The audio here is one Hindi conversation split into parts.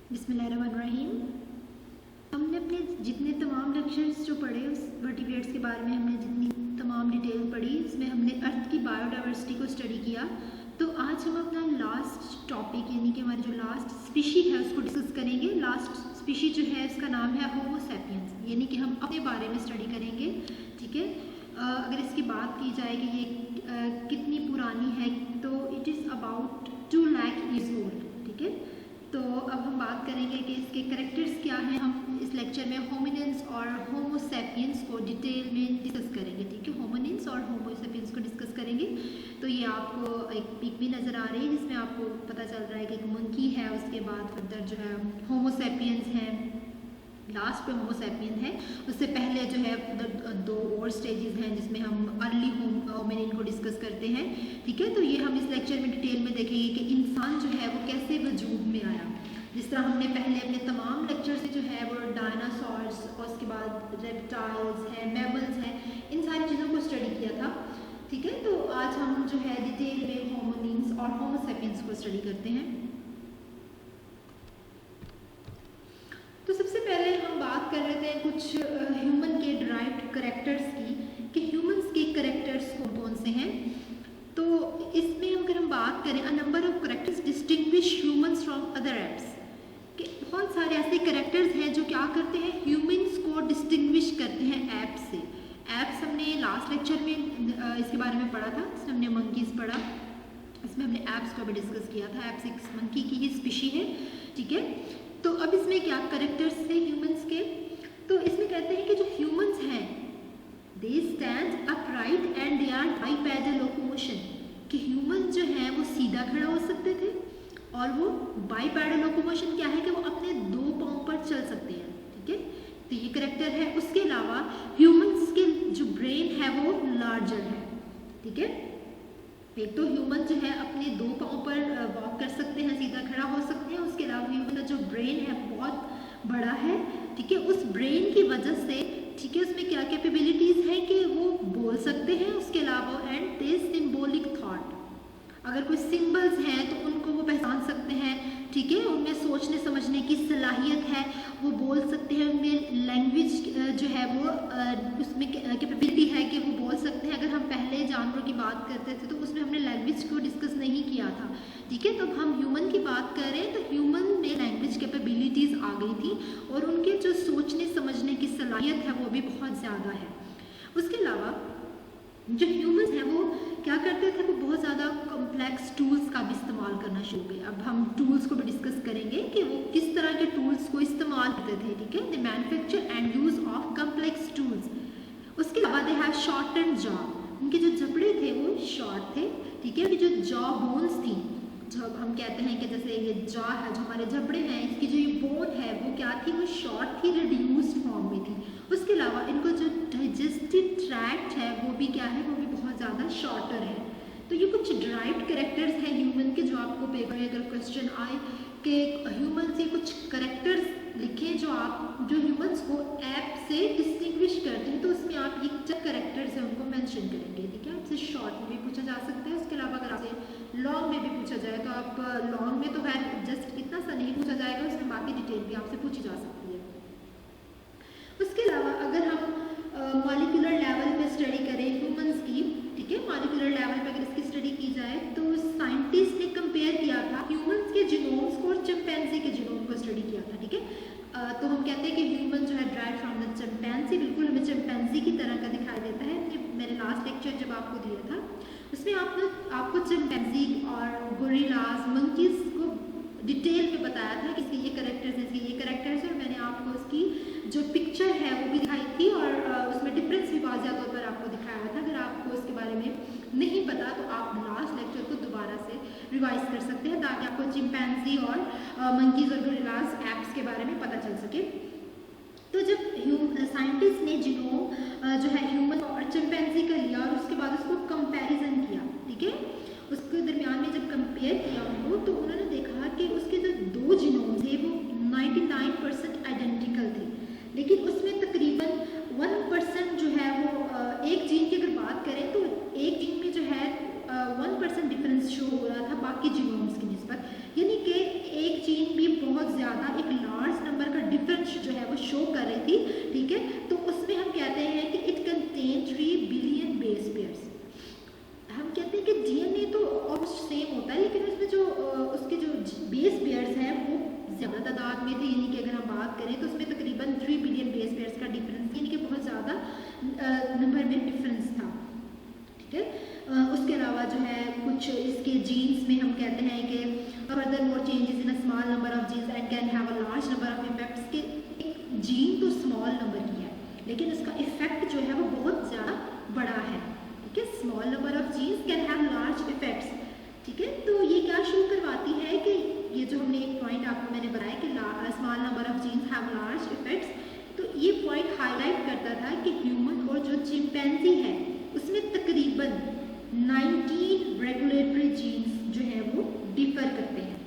बिस्मिल्लाहिर्रहमानिर्रहीम। हमने अपने जितने तमाम लेक्चर्स जो पढ़े उस वर्टिब्रेट्स के बारे में हमने जितनी तमाम डिटेल पढ़ी उसमें हमने अर्थ की बायोडाइवर्सिटी को स्टडी किया। तो आज हम अपना लास्ट टॉपिक यानी कि हमारी जो लास्ट स्पीशी है उसको डिस्कस करेंगे। लास्ट स्पीशी जो है उसका नाम है होमो सैपियंस, यानी कि हम अपने बारे में स्टडी करेंगे। ठीक है, अगर इसकी बात की जाए कि ये कितनी पुरानी है तो it is about 2 lakh years old. ठीक है, तो अब हम बात करेंगे कि इसके करेक्टर्स क्या हैं। हम इस लेक्चर में होमिनिन्स और होमो सैपियंस को डिटेल में डिस्कस करेंगे। ठीक है, होमिनिन्स और होमो सैपियंस को डिस्कस करेंगे। तो ये आपको एक पिक भी नज़र आ रही है जिसमें आपको पता चल रहा है कि एक मंकी है, उसके बाद फर्दर जो है होमो सैपियंस हैं, लास्ट पे होमो सैपियन है। उससे पहले जो है 2 और स्टेजेस हैं जिसमें हम अर्ली होमिनिन को डिस्कस करते हैं। ठीक है, तो ये हम इस लेक्चर में डिटेल में देखेंगे कि इंसान जो है वो कैसे वजूद में आया। जिस तरह हमने पहले अपने तमाम लेक्चर से जो है वो डायनासॉर्स और उसके बाद रेप्टाइल्स हैं, मैमल्स हैं, इन सारी चीज़ों को स्टडी किया था। ठीक है, तो आज हम जो है डिटेल में होमिनिन्स और होमो सैपियंस को स्टडी करते हैं। तो सबसे पहले हम बात कर रहे थे कुछ ह्यूमन के डिराइव्ड करेक्टर्स की कि ह्यूमंस के करेक्टर्स कौन से हैं। तो इसमें अगर हम बात करें a number of characters distinguish humans from other apps, कि बहुत सारे ऐसे करेक्टर्स हैं जो क्या करते हैं, ह्यूमंस को डिस्टिंग्विश करते हैं एप्स से। एप्स हमने लास्ट लेक्चर में इसके बारे में पढ़ा था, इसमें हमने मंकीज़ पढ़ा, इसमें हमने एप्स को भी डिस्कस किया था। एप्स एक मंकी की ही स्पीशी है। ठीक है, तो अब इसमें क्या करेक्टर्स थे ह्यूमंस के, तो इसमें कहते हैं कि जो ह्यूमंस हैं they stand upright and they are bipedal locomotion, कि ह्यूमंस जो हैं वो सीधा खड़ा हो सकते थे और वो बाइपेडल लोकोमोशन क्या है कि वो अपने 2 पाँव पर चल सकते हैं। ठीक है, तो ये करेक्टर है। उसके अलावा ह्यूमंस के जो ब्रेन है वो लार्जर है। ठीक है, एक तो ह्यूमन जो है अपने 2 पाँव पर वॉक कर सकते हैं, सीधा खड़ा हो सकते हैं। उसके अलावा ह्यूमन का जो ब्रेन है बहुत बड़ा है। ठीक है, उस ब्रेन की वजह से ठीक है उसमें क्या कैपेबिलिटीज़ हैं कि वो बोल सकते हैं। उसके अलावा एंड दे सिंबॉलिक थॉट, अगर कोई सिंबल्स हैं तो उनको वो पहचान सकते हैं। ठीक है, उनमें सोचने समझने की सलाहियत है, वो बोल सकते हैं। उनमें लैंग्वेज जो है वो उसमें कैपेबिलिटी है कि वो बोल सकते हैं। अगर हम पहले जानवरों की बात करते थे तो उसमें हमने लैंग्वेज को डिस्कस नहीं किया था। ठीक है, तो अब हम ह्यूमन की बात कर रहे हैं तो ह्यूमन में लैंग्वेज कैपेबिलिटीज़ आ गई थी और उनके जो सोचने समझने की सलाहियत है वो भी बहुत ज़्यादा है। उसके अलावा जो ह्यूमंस हैं वो क्या करते थे, वो बहुत ज़्यादा कॉम्प्लेक्स टूल्स का भी इस्तेमाल करना शुरू हो गए। अब हम टूल्स को भी डिस्कस करेंगे कि वो किस तरह के टूल्स को इस्तेमाल करते थे। ठीक है, the manufacture and use of complex tools. उसके अलावा दे हैव शॉर्टेंड जॉ, उनके जो जबड़े थे वो शॉर्ट थे। ठीक है, उनकी जो जॉ बोन्स थी, जो हम कहते हैं कि जैसे ये जॉ है, जो हमारे जबड़े हैं, इसकी जो ये बोन है वो क्या थी, वो शॉर्ट थी, रिड्यूस्ड फॉर्म में थी। उसके अलावा इनको जो डाइजेस्टिव ट्रैक्ट है वो भी क्या है, वो भी बहुत ज़्यादा शॉर्टर है। तो ये कुछ डिराइव्ड करेक्टर्स हैं ह्यूमन के जो आपको पेपर में अगर क्वेश्चन आए कि ह्यूमन से कुछ करेक्टर्स लिखें जो आप जो ह्यूमंस को ऐप से डिस्टिंग्विश करते हैं, तो उसमें आप ये जो करेक्टर्स हैं उनको मेंशन करेंगे। ठीक है, आपसे शॉर्ट में भी पूछा जा सकता है। उसके अलावा अगर आपसे लॉन्ग में भी पूछा जाए तो आप लॉन्ग में तो खैर जस्ट इतना सा नहीं पूछा जाएगा, उसमें बाकी डिटेल भी आपसे पूछी जा सकती है। उसके अलावा अगर हम मॉलिक्यूलर लेवल पे स्टडी करें ह्यूमंस की, ठीक है, मॉलिक्यूलर लेवल पे अगर इसकी स्टडी की जाए तो साइंटिस्ट ने कंपेयर किया था ह्यूमंस के जीनोम्स को और चिंपैंजी के जीनोम को स्टडी किया था। ठीक है, तो हम कहते हैं कि ह्यूमन जो है ड्राइव फ्रॉम द चिंपैंजी, बिल्कुल हमें चिंपैंजी की तरह का दिखाई देता है। मैंने लास्ट लेक्चर जब आपको दिया था उसमें आपको चिंपैंजी और गोरिल्लास, मंकीज़ को डिटेल में बताया था कि इसके ये करेक्टर्स हैं, इसके ये करेक्टर्स हैं, और मैंने आपको उसकी जो पिक्चर है वो भी दिखाई थी और उसमें डिफरेंस भी वाज़िया तौर पर आपको दिखाया था। अगर आपको इसके बारे में नहीं पता तो आप लास्ट लेक्चर को दोबारा से रिवाइज कर सकते हैं ताकि आपको चिंपैंजी और मंकीज़ और गोरिल्लास एप्स के बारे में पता चल सके। तो जब साइंटिस्ट ने जीनोम जो है ह्यूमन और चिंपैंजी का लिया और उसके बाद उसको कंपैरिजन किया, ठीक है, उसके दरमियान में जब कंपेयर किया उनको, तो उन्होंने देखा कि उसके जो 2 जीनोम थे वो 99% आइडेंटिकल थे, लेकिन उसमें तकरीबन 1% जो है वो एक जीन की अगर बात करें तो एक जीन में जो है 1% डिफरेंस शो हो रहा था बाकी जीनोम्स की निस्बत, यानी कि एक जीन भी बहुत ज़्यादा एक शुरुआत में थे, यानी कि अगर हम बात करें तो उसमें तकरीबन 3 बिलियन बेस पेयर्स का डिफरेंस, यानी कि बहुत ज़्यादा नंबर में डिफरेंस था। ठीक है, उसके अलावा जो है कुछ इसके जीन्स में हम कहते हैं कि further more changes in a small number of genes and can have a large number of effects, के एक जीन तो स्मॉल नंबर की है लेकिन उसका इफेक्ट जो है वो बहुत ज़्यादा बड़ा है। ठीक है, small number of genes can have large effects. ठीक है, तो ये क्या शो करवाती है कि ये जो हमने एक पॉइंट आपको मैंने बताया कि small number of genes have large effects, तो ये पॉइंट हाईलाइट करता था कि ह्यूमन और जो चिंपैंजी है उसमें तकरीबन 19 रेगुलेटरी जीन्स जो है वो डिफर करते हैं।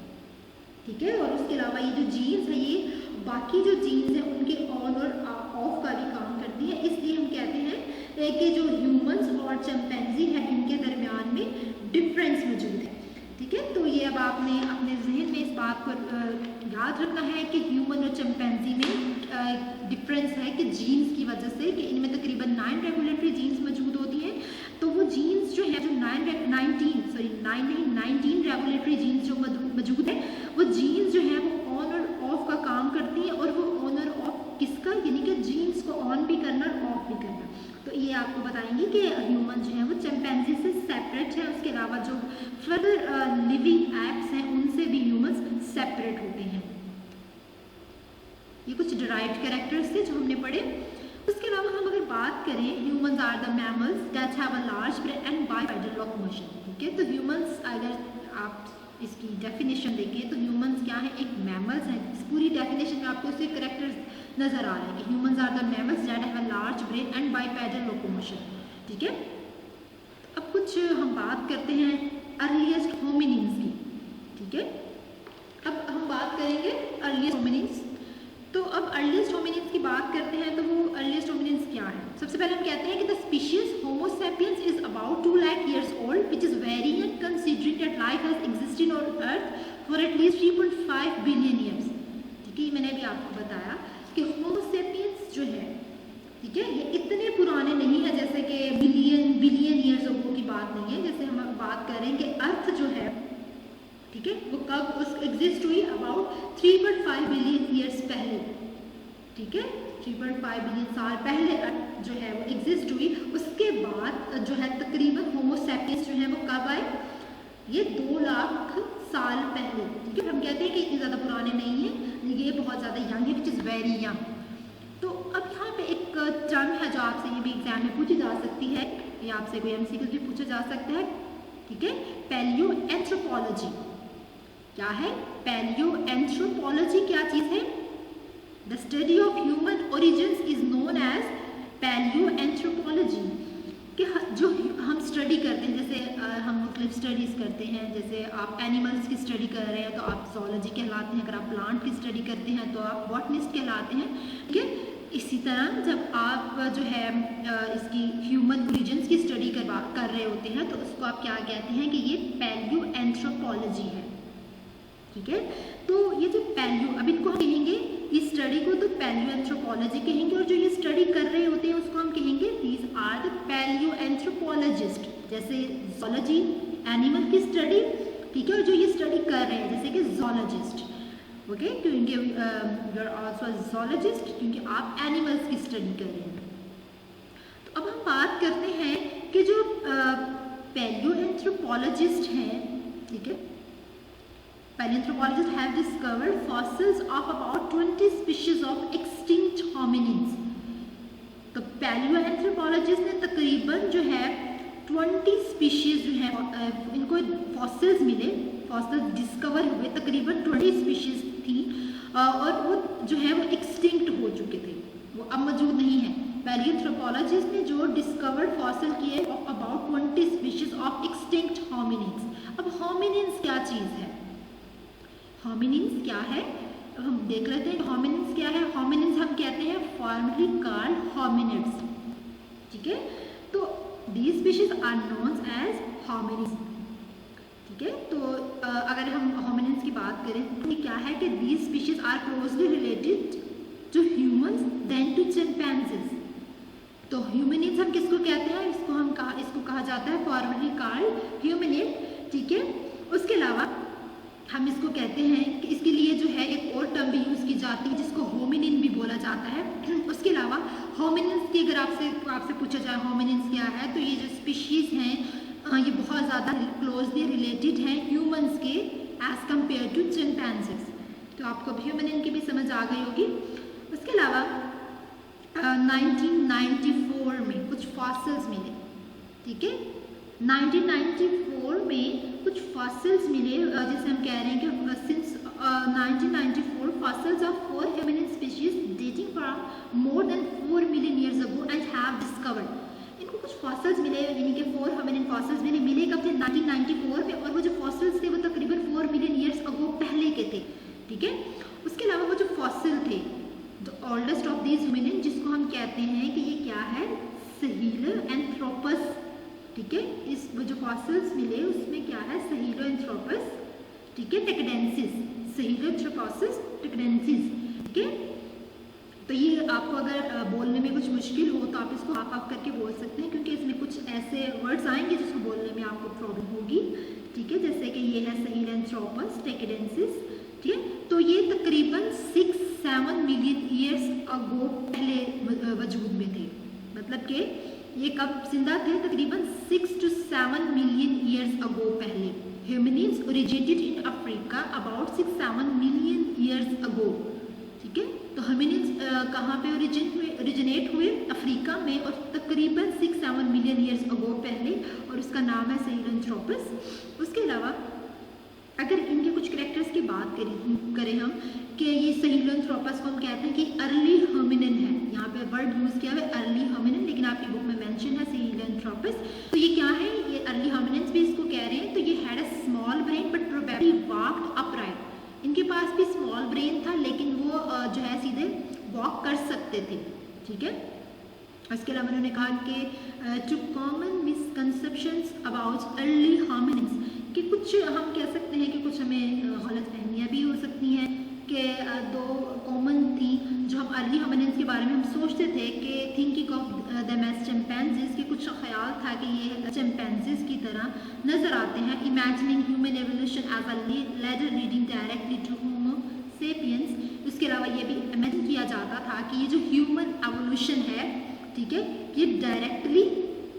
ठीक है, और उसके अलावा ये जो जीन्स है ये बाकी जो जीन्स हैं उनके ऑन और ऑफ का भी काम करती है, इसलिए हम कहते हैं कि जो ह्यूमंस और चिंपैंजी है इनके दरमियान में डिफरेंस मौजूद है। ठीक है, तो ये अब आपने अपने जहन में इस बात को याद रखना है कि ह्यूमन और चिंपैंजी में डिफरेंस है कि जीन्स की वजह से, कि इनमें तकरीबन 9 रेगुलेटरी जीन्स मौजूद होती हैं। तो वो जीन्स जो है जो 19 रेगुलेटरी जीन्स जो मौजूद है वो जीन्स जो है वो ऑन और ऑफ का काम करती हैं, और वो ऑन और ऑफ किसका, यानी कि जीन्स को ऑन भी करना और ऑफ भी करना। तो ये आपको बताएंगे कि ह्यूमन जो है वो चिंपैंजी से सेपरेट है, उसके अलावा जो फर्दर लिविंग एप्स हैं उनसे भी ह्यूमंस सेपरेट होते हैं। ये कुछ डिराइव्ड कैरेक्टर्स थे जो हमने पढ़े। उसके अलावा हम अगर बात करें, humans are the mammals that have a large brain and bipedal locomotion. ठीक है, तो ह्यूमंस अगर आप इसकी डेफिनेशन देखें तो ह्यूमंस क्या है, एक मैमल्स है। इस पूरी डेफिनेशन में आपको उसके कैरेक्टर्स नजर आ रहे हैं कि humans are the mammals that have a large brain and bipedal locomotion. ठीक है, अब कुछ हम बात करते हैं अर्लीस्ट होमिनिन्स की। ठीक है, अब हम बात करेंगे अर्लीस्ट होमिनिन्स। तो अब अर्लीस्ट होमिनिन्स की बात करते हैं तो वो अर्लीस्ट होमिनिन्स क्या है। सबसे पहले हम कहते हैं कि the species Homo sapiens is about 2 lakh years old which is very and considering that life has existed on earth for at least 3.5 billion years. ठीक है, मैंने अभी आपको बताया कि होमो सैपियंस जो है, ठीक है, ये इतने पुराने नहीं है जैसे कि बिलियन ईयर्स अगो की बात नहीं है। जैसे हम बात करें कि अर्थ जो है, ठीक है, वो कब उस एग्जिस्ट हुई, अबाउट 3.5 बिलियन ईयर्स पहले। ठीक है, 3.5 बिलियन साल पहले अर्थ जो है वो एग्जिस्ट हुई। उसके बाद जो है तकरीबन होमो सैपियंस जो है वो कब आए, ये 2 लाख साल पहले। ठीक है, हम कहते हैं कि इतने ज़्यादा पुराने नहीं है, ये बहुत ज़्यादा यंग है, विच इज़ वेरी यंग। तो अब यहाँ पे एक टर्म है जो आपसे ये भी एग्जाम में पूछी जा सकती है, या आपसे कोई MCQ भी पूछा जा सकता है। ठीक है, पैलियो एंथ्रोपोलॉजी क्या है, पैलियो एंथ्रोपोलॉजी क्या चीज़ है, the study of human origins is known as paleo anthropology. कि जो हम स्टडी करते हैं, जैसे हम मुख्तलिफ स्टडीज़ करते हैं, जैसे आप एनिमल्स की स्टडी कर रहे हैं तो आप zoology कहलाते हैं, अगर आप प्लांट की स्टडी करते हैं तो आप बॉटनिस्ट कहलाते हैं। ठीक है, इसी तरह जब आप जो है इसकी ह्यूमन ओरिजिन्स की स्टडी कर रहे होते हैं तो उसको आप क्या कहते हैं कि ये पैलियो एंथ्रोपोलॉजी है। ठीक है, तो ये जो पैलियो, अब इनको हम कहेंगे इस स्टडी को तो पैलियो एंथ्रोपोलॉजी कहेंगे, और जो ये स्टडी कर रहे होते हैं उसको हम कहेंगे these are the paleo anthropologists. जैसे zoology एनिमल की स्टडी, ठीक है, और जो ये स्टडी कर रहे हैं जैसे कि zoologist, ओके, क्योंकि यू आर आल्सो zoologist क्योंकि आप एनिमल्स की स्टडी कर रहे हैं। तो अब हम बात करते हैं कि जो पैलियो एंथ्रोपोलॉजिस्ट हैं, ठीक है, paleoanthropologists have discovered fossils of about 20 species of extinct hominins। तो पैलियोएंथ्रोपोलॉजिस्ट ने तकरीबन जो है 20 स्पीशीज जो है इनको फॉसिल्स मिले, फॉसिल्स डिस्कवर हुए, तकरीबन 20 स्पीशीज थी और वो जो है वो एक्सटिंक्ट हो चुके थे, वो अब मौजूद नहीं है। पैलियोएंथ्रोपोलॉजिस्ट ने जो डिस्कवर्ड फॉसिल किए about 20 species of extinct hominins. अब होमिनिन्स क्या चीज़ है, होमिनिन्स क्या है, हम देख लेते हैं होमिनिन्स क्या है। होमिनिन्स हम कहते हैं फॉर्मली कॉल्ड होमिनिड्स। ठीक है, तो these species are known as hominids. ठीक है, तो अगर हम होमिनिन्स की बात करें तो क्या है कि these species are closely related to humans than to chimpanzees. तो ह्यूमनिड्स हम किसको कहते हैं, इसको कहा जाता है फॉर्मली कॉल्ड ह्यूमनिड। ठीक है, उसके अलावा हम इसको कहते हैं कि इसके लिए जो है एक और टर्म भी यूज़ की जाती है जिसको होमिनिन भी बोला जाता है। उसके अलावा होमिनिन्स की अगर आपसे पूछा जाए होमिनिन्स क्या है, तो ये जो स्पीशीज़ हैं ये बहुत ज़्यादा क्लोजली रिलेटेड हैं ह्यूमंस के एज़ कम्पेयर टू चिंपैंजीज। तो आपको अब ह्यूमनिन की भी समझ आ गई होगी। उसके अलावा 1994 में कुछ फॉसिल्स मिले, ठीक है। 1994 में कुछ फॉसिल्स मिले जिसे हम कह रहे हैं कि since 1994 fossils of 4 hominin species dating from more than 4 million years ago and have discovered. इनको कुछ फॉसिल्स मिले, यानी कि 4 हेमिनिन फॉसिल्स मिले कब थे? 1994 में, और वो जो फॉसिल्स थे वो तकरीबन 4 मिलियन ईयर्स अगो पहले के थे, ठीक है। उसके अलावा वो जो फॉसिल थे, द ओल्डेस्ट ऑफ दीज हेमिनिन, जिसको हम कहते हैं कि ये क्या है? सहेलोएंथ्रोपस, ठीक है। इस वो जो फॉसिल्स मिले उसमें क्या है? सहेलोएंथ्रोपस, ठीक है, टेक्डेंसिस, सहेलोएंथ्रोपोसिस टेक्डेंसिस, ठीक है। तो ये आपको अगर बोलने में कुछ मुश्किल हो तो आप इसको आप करके बोल सकते हैं, क्योंकि इसमें कुछ ऐसे वर्ड्स आएंगे जिसको बोलने में आपको प्रॉब्लम होगी, ठीक है। जैसे कि ये है सहेलोएंथ्रोपस टेक्डेंसिस, ठीक है। तो ये तकरीबन 6-7 मिलियन ईयर्स अगो पहले वजूद में थे, मतलब कि ये कब जिंदा थे? तकरीबन 6 to 7 मिलियन ईयर्स अगो पहले। Hominins originated in Africa about 6-7 million years ago, ठीक है। तो ह्यूमनिन्स कहाँ पे ओरिजिनेट हुए? अफ्रीका में, और तकरीबन 6-7 मिलियन ईयर्स अगो पहले, और उसका नाम है सहेलोएंथ्रोपस। उसके अलावा अगर इनके कुछ कैरेक्टर्स की बात करें हम, कि ये सहेलोएंथ्रोपस को हम कहते हैं कि अर्ली होमिनिन है। यहाँ पे वर्ड यूज़ किया हुआ है अर्ली होमिनिन, लेकिन आपकी बुक में मेंशन है सहेलोएंथ्रोपस। तो ये क्या है? ये अर्ली होमिनिन्स भी इसको कह रहे हैं। तो ये had a small brain but probably walked upright. इनके पास भी स्मॉल ब्रेन था, लेकिन वो जो है सीधे वॉक कर सकते थे, ठीक है। इसके अलावा उन्होंने कहा कि two common misconceptions about early hominins, कि कुछ हम कह सकते हैं कि कुछ हमें गलतफहमियाँ भी हो सकती हैं, कि दो कॉमन थी जो हम अर्ली होमिनिन्स के बारे में हम सोचते थे कि thinking of them as chimpanzees, के कुछ ख्याल था कि ये चिंपैंजीज की तरह नज़र आते हैं। Imagining human evolution as a ladder leading directly to homo sapiens. इसके अलावा ये भी इमेजिन किया जाता था कि ये जो ह्यूमन एवोल्यूशन है, ठीक है, ये डायरेक्टली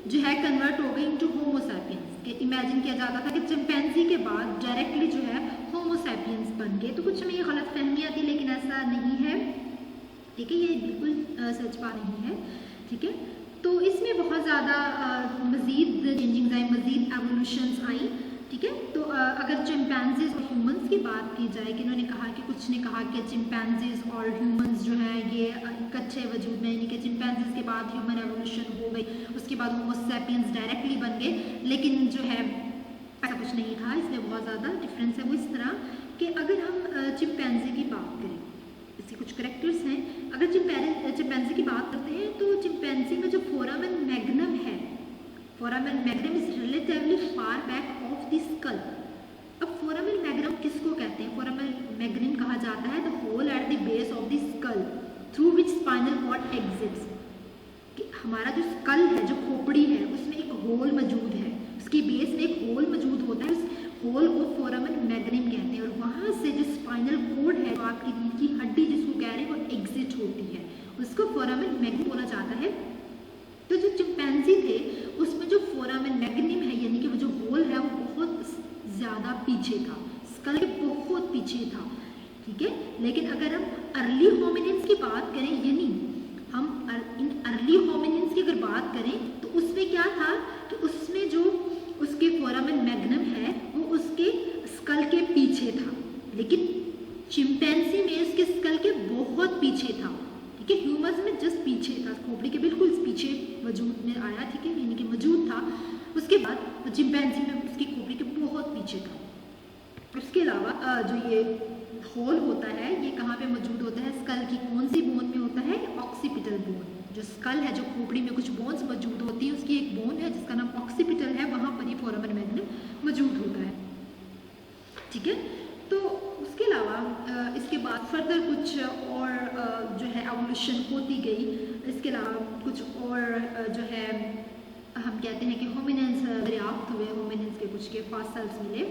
जो है कन्वर्ट हो गई इनटू होमो सैपियंस। कि इमेजिन किया जाता था कि चिंपैंजी के बाद डायरेक्टली जो है होमो सैपियंस बन गए। तो कुछ में ये गलत फहमियाँ थी, लेकिन ऐसा नहीं है, ठीक है, ये बिल्कुल सच बात नहीं है, ठीक है। तो इसमें बहुत ज़्यादा मज़ीद चेंजिंग्स आई, मज़ीद एवोल्यूशंस आई, ठीक है। तो अगर चिंपैंजीज और ह्यूमंस की बात की जाए, कि इन्होंने कहा कि कुछ ने कहा कि चिंपैंजीज और ह्यूमंस जो है ये कच्चे वजूद में, यानी कि चिंपैंजीज के बाद ह्यूमन एवोल्यूशन हो गई, उसके बाद होमो सैपियंस डायरेक्टली बन गए, लेकिन जो है ऐसा कुछ नहीं था। इसमें बहुत ज़्यादा डिफरेंस है। वो इस तरह कि अगर हम चिंपैंजी की बात करें, इसके कुछ करैक्टर्स हैं। अगर चिंपैंजी की बात करते हैं तो चिंपैंजी में जो फोरामेन मैग्नम है, foramen magnum is relatively far back of the skull. अब फोरामेन मैग्नम किसको कहते हैं? फोरामेन मैग्नम कहा जाता है the hole at the base of the skull through which spinal cord exits. कि हमारा जो स्कल है, जो खोपड़ी है, उसमें एक होल मौजूद है, उसकी बेस में एक होल मौजूद होता है, उस होल को फोरामेन मैग्नम कहते हैं, और वहाँ से जो स्पाइनल कॉर्ड है, जो आपकी रीढ़ की हड्डी जिसको कह रहे हैं, वो एग्जिट होती है, उसको फोरामेन मैग्नम बोला जाता है। तो जो चिंपैंजी थे उसमें जो फोरामेन मैग्नम है, यानी कि वो जो होल है, वो बहुत ज़्यादा पीछे था, स्कल के बहुत पीछे था, ठीक है। लेकिन अगर हम अर्ली होमिनिन्स की बात करें, यानी हम इन अर्ली होमिनिन्स की अगर बात करें, तो उसमें क्या था कि उसमें जो उसके फोरामेन मैग्नम है वो उसके स्कल के पीछे था, लेकिन चिंपैंजी में उसके स्कल के बहुत पीछे था, ठीक है। ह्यूमंस में जस्ट पीछे था, खोपड़ी के बिल्कुल पीछे वजूद में आया, ठीक है, यानी कि मौजूद था। उसके बाद चिंपैंजी में उसकी खोपड़ी के बहुत पीछे था। उसके अलावा जो ये होल होता है, ये कहाँ पे मौजूद होता है? स्कल की कौन सी बोन में होता है? Occipital bone. जो स्कल है, जो खोपड़ी में कुछ बोन्स मौजूद होती है, उसकी एक बोन है जिसका नाम ऑक्सीपिटल है, वहाँ पर ये फोरामेन मैग्नम मौजूद होता है, ठीक है। तो उसके अलावा इसके बाद फर्दर कुछ और जो है एवोल्यूशन होती गई। इसके अलावा कुछ और जो है हम कहते हैं कि होमिनिन्स दरियाफ्त हुए, होमिनिन्स के कुछ के फॉसिल्स मिले,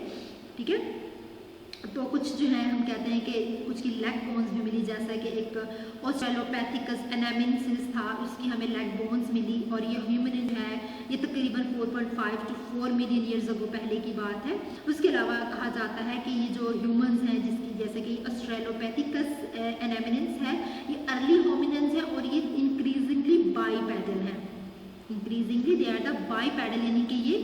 ठीक है। तो कुछ जो है हम कहते हैं कि कुछ की लेग बोन्स भी मिली, जैसा कि एक ऑस्ट्रेलोपैथिकस एनामेंसिस था, उसकी हमें लेग बोन्स मिली। और ये ह्यूमनिन है, ये तकरीबन 4.5 to 4 मिलियन ईयर्स अगो पहले की बात है। उसके अलावा कहा जाता है कि ये जो ह्यूमंस हैं, जिसकी जैसे कि ऑस्ट्रेलोपैथिकस एनामेंसिस है, ये अर्ली होमिनिन्स हैं और ये इंक्रीजिंगली बाईपैडल हैं। इंक्रीजिंगली दे आर द बाईपैडल, यानी कि ये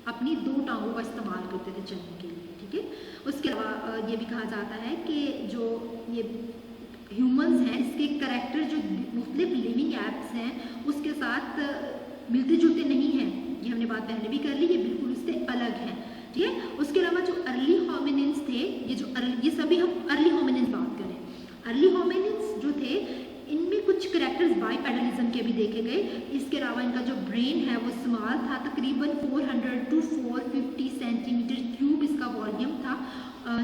अपनी 2 टांगों का इस्तेमाल करते थे चलने के लिए, ठीक है। उसके अलावा ये भी कहा जाता है कि जो ये ह्यूमंस हैं, इसके करैक्टर जो मुख्तलिफ लिविंग एप्स हैं उसके साथ मिलते जुलते नहीं हैं। ये हमने बात पहले भी कर ली, ये बिल्कुल उससे अलग हैं, ठीक है। उसके अलावा जो अर्ली होमिनिन्स थे, ये सभी हम अर्ली होमिनिन्स बात करें। अर्ली होमिनिन्स जो थे, इनमें कुछ करैक्टर्स बाईपैडलिज्म के भी देखे गए। इसके अलावा इनका जो ब्रेन है वो स्मॉल था, तकरीबन 400 to 450 सेंटीमीटर क्यूब इसका वॉल्यूम था,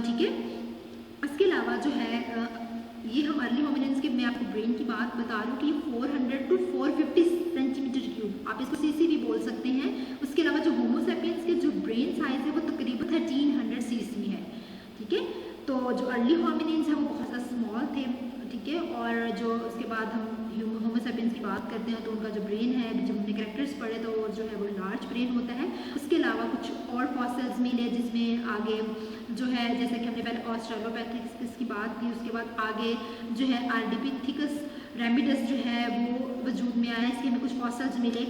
ठीक है। इसके अलावा जो है ये हम अर्ली होमिनिन्स के, मैं आपको ब्रेन की बात बता रही हूँ कि 400 to 450 सेंटीमीटर क्यूब, आप इसको सीसी भी बोल सकते हैं। उसके अलावा जो होमो सैपियंस के जो ब्रेन साइज है वो तकरीबन 1300 cc है, ठीक है। तो जो अर्ली होमिनिन्स है वो बहुत ज़्यादा स्मॉल थे, ठीक है। और जो उसके बाद हम होमो सैपियंस की बात करते हैं तो उनका जो ब्रेन है, जब हमने कैरेक्टर्स पढ़े तो जो है वो लार्ज ब्रेन होता है। उसके अलावा कुछ और फॉसिल्स मिले जिसमें आगे जो है, जैसे कि हमने पहले ऑस्ट्रेलोपैथिकस की बात की, उसके बाद आगे जो है आर्डिपिथिकस रेमिडस जो है वो वजूद में आया, इसके हमें कुछ फॉसिल्स मिले।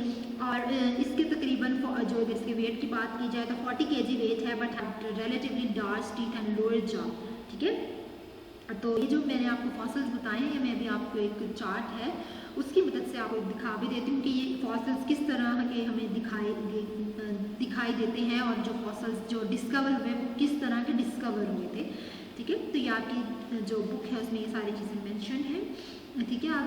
और इसके तकरीबन जो इसके वेट की बात की जाए तो 40 kg वेट है, but relatively dark teeth and lower jaw, ठीक है। तो ये जो मैंने आपको फॉसिल्स बताए हैं, मैं अभी आपको एक चार्ट है उसकी मदद से आपको दिखा भी देती हूँ कि ये फॉसिल्स किस तरह के हमें दिखाई देते हैं और जो फॉसिल्स जो डिस्कवर हुए वो किस तरह के डिस्कवर हुए थे, ठीक है। तो ये आपकी जो बुक है उसमें ये सारी चीज़ें मेंशन हैं, ठीक है।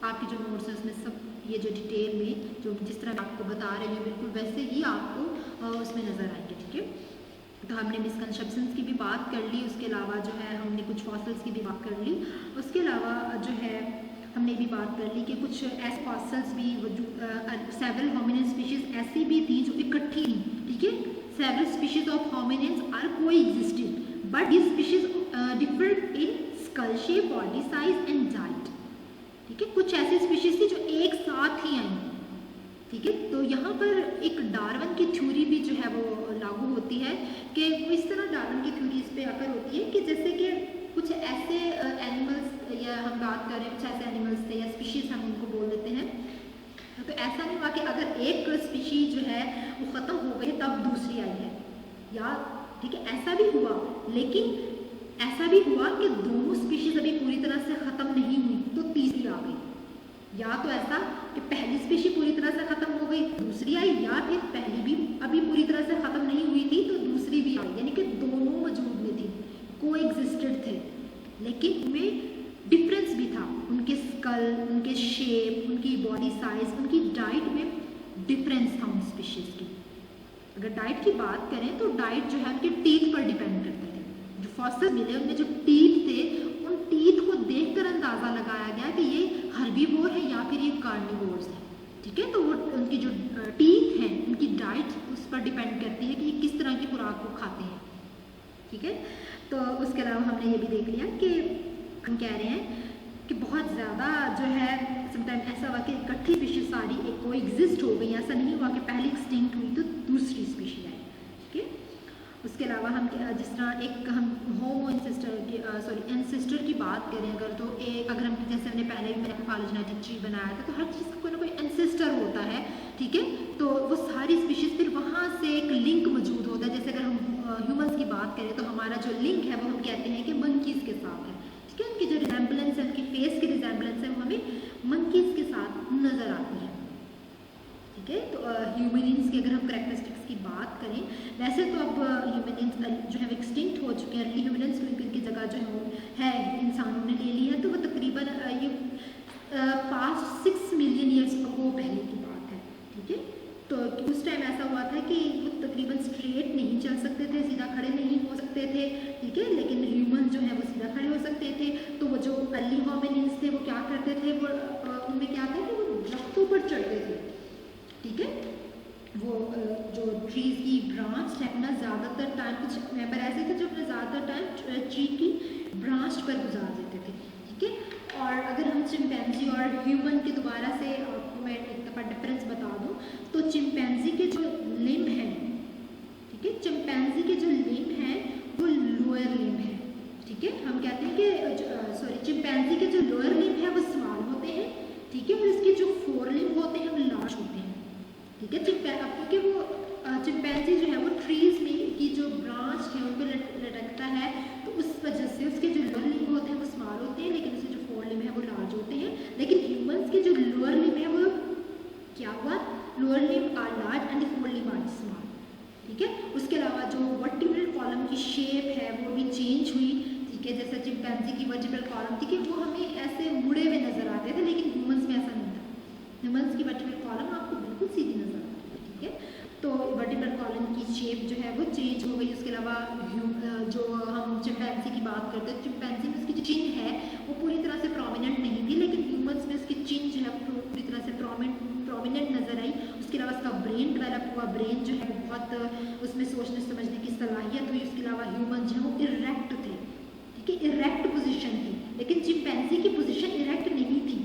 आपके जो नोट्स हैं उसमें सब ये जो डिटेल में जो जिस तरह आपको बता रहे हैं बिल्कुल वैसे ही आपको उसमें नज़र आएंगे, ठीक है। तो हमने मिसकंसेप्शंस की भी बात कर ली, उसके अलावा जो है हमने कुछ फॉसिल्स की भी बात कर ली। उसके अलावा जो है हमने भी बात कर ली कि कुछ ऐसे फॉसिल्स भी सेवरल होमिनिन स्पीशीज ऐसी भी थी जो इकट्ठी थी, ठीक है। Several species of hominins are coexisted, but this species differed in skull shape, body size and diet, ठीक है। कुछ ऐसी स्पीशीज थी जो एक साथ ही आई, ठीक है। तो यहाँ पर एक डार्विन की थ्योरी भी जो है वो लागू होती है कि इस तरह डार्विन की थ्योरी इस पे आकर होती है कि जैसे कि कुछ ऐसे एनिमल्स, या हम बात करें कुछ ऐसे एनिमल्स थे या स्पीशीज हम उनको बोल देते हैं, तो ऐसा नहीं हुआ कि अगर एक स्पीशीज जो है वो ख़त्म हो गई तब दूसरी आई है, या ठीक है, ऐसा भी हुआ। लेकिन ऐसा भी हुआ कि दोनों स्पीशीज अभी पूरी तरह से ख़त्म नहीं हुई तो तीसरी आ गई, या तो ऐसा कि पहली स्पीशी पूरी तरह से ख़त्म हो गई दूसरी आई, या फिर पहली भी अभी पूरी तरह से ख़त्म नहीं हुई थी तो दूसरी भी आई, यानी कि दोनों मौजूद में थी, कोएग्जिस्टेड थे। लेकिन उनमें डिफरेंस भी था, उनके स्कल, उनके शेप, उनकी बॉडी साइज, उनकी डाइट में डिफरेंस था उन स्पीशीज़ की। अगर डाइट की बात करें तो डाइट जो है उनके टीथ पर डिपेंड करते थे। जो फॉसिल मिले उनमें जो टीथ थे, उन टीथ को देखकर अंदाज़ा लगाया गया कि ये हर्बीवोर है या फिर ये कार्निवोर्स है, ठीक है। तो वो उनकी जो टीथ हैं, उनकी डाइट उस पर डिपेंड करती है कि ये किस तरह की खुराक को खाते हैं, ठीक है। तो उसके अलावा हमने ये भी देख लिया कि हम कह रहे हैं कि बहुत ज़्यादा जो है समटाइम ऐसा हुआ कि इकट्ठी स्पीशीज सारी एक को एग्जिस्ट हो गई, ऐसा नहीं हुआ कि पहली एक्सटिंक्ट हुई तो दूसरी स्पीशीज आई, ठीक है। उसके अलावा हम जिस तरह एक हम होमो एंसेस्टर की बात करें अगर, तो अगर हम जैसे हमने पहले भी मैंने फाइलोजेनेटिक ट्री बनाया था, तो हर चीज़ का कोई ना कोई एंसेस्टर होता है, ठीक है। तो वो सारी स्पीशीज फिर वहाँ से एक लिंक मौजूद होता है। जैसे अगर हम ह्यूमंस की बात करें तो हमारा जो लिंक है वो हम कहते हैं कि मंकीज़ के साथ है, ठीक है। उनकी जो रिजेम्बलेंस है, उनकी फेस की रिजेम्बलेंस है वो हमें मंकीज़ के साथ नज़र आती है, ठीक है। तो ह्यूमनिन्स की अगर हम कैरेक्टरिस्टिक्स की बात करें, वैसे तो अब ह्यूमनिन्स जो है एक्सटिंक्ट हो चुके हैं, अर्ली ह्यूमनिन्स क्योंकि उनकी जगह जो है इंसानों ने ले ली है। तो वो तकरीबन ये 5-6 मिलियन ईयर्स अगो पहले की बात है, ठीक है। तो उस टाइम ऐसा हुआ था कि वो तकरीबन स्ट्रेट नहीं चल सकते थे, सीधा खड़े नहीं हो सकते थे, ठीक है। लेकिन ह्यूमन जो है वो सीधा खड़े हो सकते थे। तो वो जो अर्ली होमिनिन्स थे वो क्या करते थे, वो उनमें क्या था कि वो दरख्तों पर चढ़ते थे, ठीक है। वो जो ट्रीज की ब्रांच है ना, ज़्यादातर टाइम कुछ मेंबर ऐसे थे जो अपने ज़्यादा टाइम ट्री की ब्रांच पर गुजार देते थे, ठीक है। और अगर हम चिंपैंजी और ह्यूमन के दोबारा से आपको मैं एक दफ़ा डिफरेंस बता दूँ, तो चिंपैंजी के जो लिम्ब हैं, ठीक है, चिंपैंजी के जो लिम्ब हैं वो लोअर लिम्ब है, ठीक है। हम कहते हैं कि चिंपैंजी के जो लोअर लिम्ब है वो स्मॉल होते हैं, ठीक है, और इसके जो फोर लिम्ब होते हैं वो लार्ज होते हैं, ठीक है। क्योंकि वो चिंपैंजी जो है वो ट्रीज में की जो ब्रांच है उन पर लटकता है, तो उस वजह से उसके जो लोअर लिम्ब होते हैं वो स्मॉल होते हैं, लेकिन उसके जो फोर लिम्ब है वो लार्ज होते हैं। लेकिन ह्यूमंस के जो लोअर लिम्ब है वो क्या हुआ, lower limb are large and fore limb are small, ठीक है। उसके अलावा जो वर्टिब्रल कॉलम की शेप है वो भी चेंज हुई, ठीक है। जैसे चिंपैंजी की वर्टिब्रल कॉलम थी कि वो हमें ऐसे मुड़े हुए नजर आते थे, लेकिन ह्यूमंस में ऐसा नहीं था। ह्यूमंस की वर्टिब्रल कॉलम आपको बिल्कुल सीधी नजर आती है, ठीक है। तो वर्टिब्रल कॉलम की शेप जो है वो चेंज हो गई। उसके अलावा जो हम चिंपैंजी की बात करते हैं, चिंपैंजी में उसकी जो चिन है वो पूरी तरह से प्रोमिनेंट नहीं थी, लेकिन ह्यूमंस में उसकी चिन जो है पूरी तरह से प्रोमिनेंट नजर आई। उसके अलावा उसका ब्रेन डेवलप हुआ, ब्रेन जो है बहुत उसमें सोचने समझने की सलाहियत हुई। उसके अलावा ह्यूमन जो है वो इरेक्ट थे, ठीक है, इरेक्ट पोजीशन थी, लेकिन चिंपैंजी की पोजीशन इरेक्ट नहीं थी,